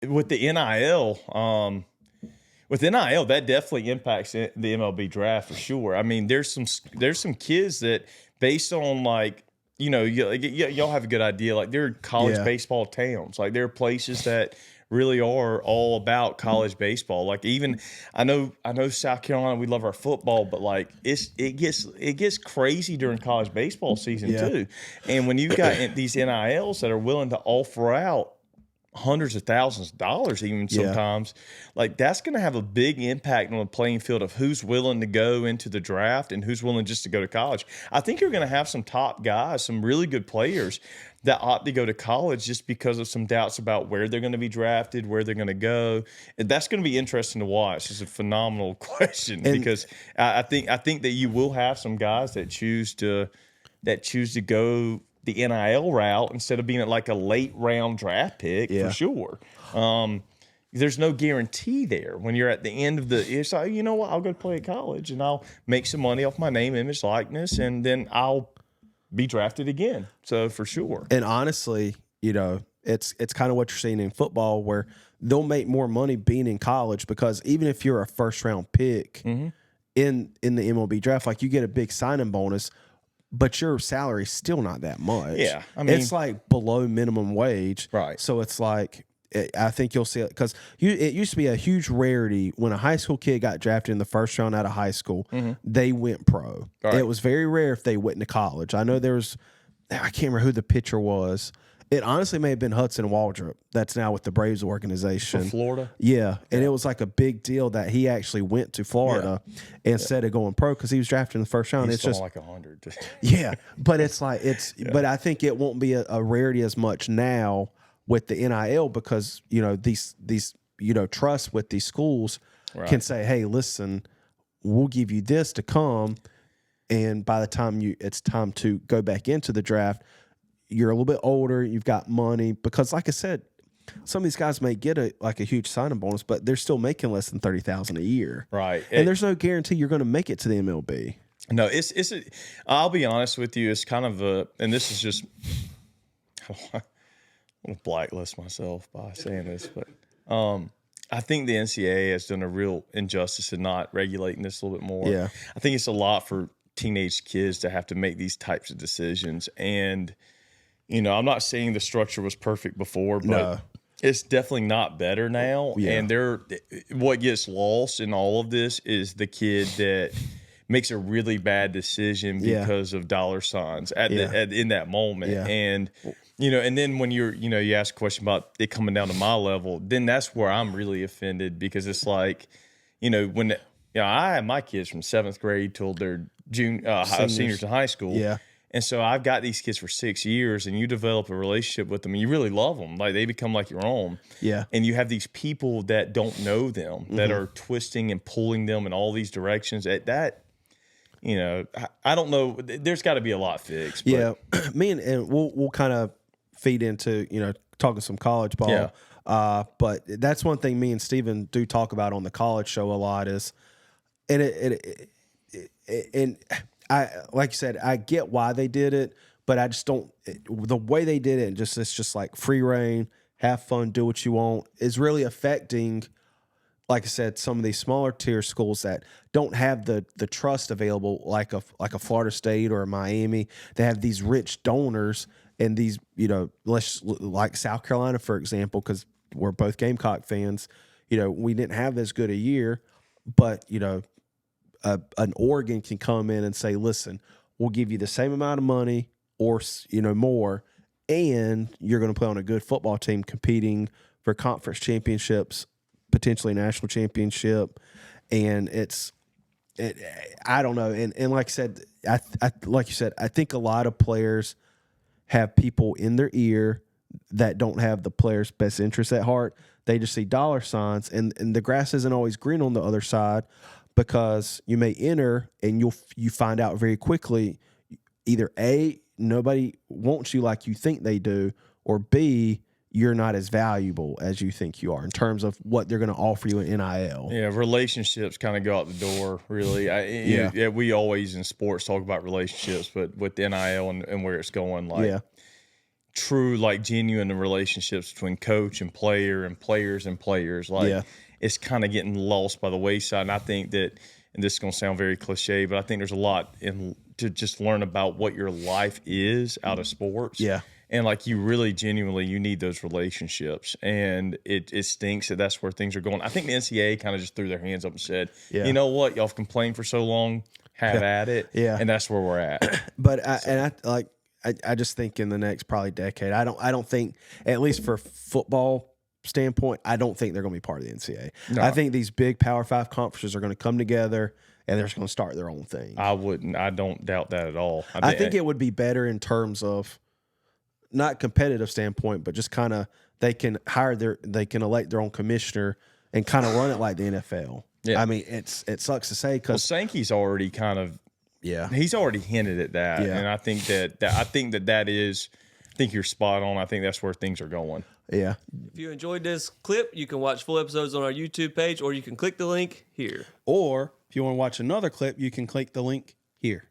with the NIL, that definitely impacts the MLB draft for sure. I mean, there's some kids that based on like y'all have a good idea. Like there are college Yeah. baseball towns. Like there are places that really are all about college baseball. Like even I know South Carolina, we love our football, but like it gets crazy during college baseball season Yeah. too. And when you've got these NILs that are willing to offer out hundreds of thousands of dollars even sometimes, like that's going to have a big impact on the playing field of who's willing to go into the draft and who's willing just to go to college. I think you're going to have some top guys, some really good players that opt to go to college just because of some doubts about where they're going to be drafted, where they're going to go. And that's going to be interesting to watch. It's a phenomenal question because I think that you will have some guys that choose to go the NIL route instead of being like a late round draft pick for sure. There's no guarantee there when you're at the end of it's like, you know what, I'll go play at college and I'll make some money off my name, image, likeness, and then I'll be drafted again. So for sure. And honestly, it's kind of what you're seeing in football where they'll make more money being in college because even if you're a first round pick in the MLB draft, like you get a big signing bonus, but your salary is still not that much. Yeah. I mean, it's like below minimum wage. Right. So it's like, I think you'll see it because it used to be a huge rarity when a high school kid got drafted in the first round out of high school, they went pro. Right. It was very rare if they went into college. I know I can't remember who the pitcher was. It honestly may have been Hudson Waldrop. That's now with the Braves organization. For Florida? Yeah. And it was like a big deal that he actually went to Florida instead of going pro because he was drafted in the first round. It's just like 100. Yeah. But it's like, but I think it won't be a rarity as much now with the NIL because, these trust with these schools can say, hey, listen, we'll give you this to come. And by the time it's time to go back into the draft, you're a little bit older, you've got money. Because like I said, some of these guys may get a huge signing bonus, but they're still making less than $30,000 a year. Right. And there's no guarantee you're going to make it to the MLB. No, I'll be honest with you, it's kind of and this is just, I'm going to blacklist myself by saying this, but I think the NCAA has done a real injustice in not regulating this a little bit more. Yeah. I think it's a lot for teenage kids to have to make these types of decisions. And, I'm not saying the structure was perfect before, but it's definitely not better now. Yeah. And what gets lost in all of this is the kid that makes a really bad decision because of dollar signs in that moment. Yeah. And, and then when you ask a question about it coming down to my level, then that's where I'm really offended because it's like, when I have my kids from 7th grade till they're seniors in high school. Yeah. And so I've got these kids for 6 years and you develop a relationship with them and you really love them. Like they become like your own. Yeah. And you have these people that don't know them that are twisting and pulling them in all these directions I don't know. There's got to be a lot fixed. But. Yeah. And we'll kind of feed into, talking some college ball. Yeah. But that's one thing me and Steven do talk about on the college show a lot is, and I, like you said, I get why they did it, but I just don't, the way they did it, it's just like free reign, have fun, do what you want, is really affecting, like I said, some of these smaller tier schools that don't have the trust available, like a Florida State or a Miami. They have these rich donors and these, like South Carolina, for example, because we're both Gamecock fans. We didn't have as good a year, but an Oregon can come in and say, listen, we'll give you the same amount of money or, more, and you're going to play on a good football team competing for conference championships, potentially national championship. And I don't know. And like I said, like you said, I think a lot of players have people in their ear that don't have the player's best interest at heart. They just see dollar signs and the grass isn't always green on the other side. Because you may enter and you find out very quickly, either A, nobody wants you like you think they do, or B, you're not as valuable as you think you are in terms of what they're going to offer you in NIL. Yeah, relationships kind of go out the door, really. We always in sports talk about relationships, but with NIL and where it's going, true, like genuine relationships between coach and player and players and players. Like it's kind of getting lost by the wayside. And I think that, and this is going to sound very cliche, but I think there's a lot to just learn about what your life is out of sports. Yeah. And like you really genuinely, you need those relationships, and it stinks that that's where things are going. I think the NCAA kind of just threw their hands up and said, you know what, y'all have complained for so long, have at it. Yeah. And that's where we're at. But I just think in the next probably decade, I don't think, at least for football standpoint, I don't think they're going to be part of the NCAA. No. I think these big Power 5 conferences are going to come together and they're just going to start their own thing. I don't doubt that at all. I think it would be better in terms of not competitive standpoint, but just kind of they can elect their own commissioner and kind of run it like the NFL. Yeah. I mean, it sucks to say because Sankey's already kind of he's already hinted at that, and I think that is. I think you're spot on. I think that's where things are going. Yeah. If you enjoyed this clip, you can watch full episodes on our YouTube page, or you can click the link here. Or if you want to watch another clip, you can click the link here.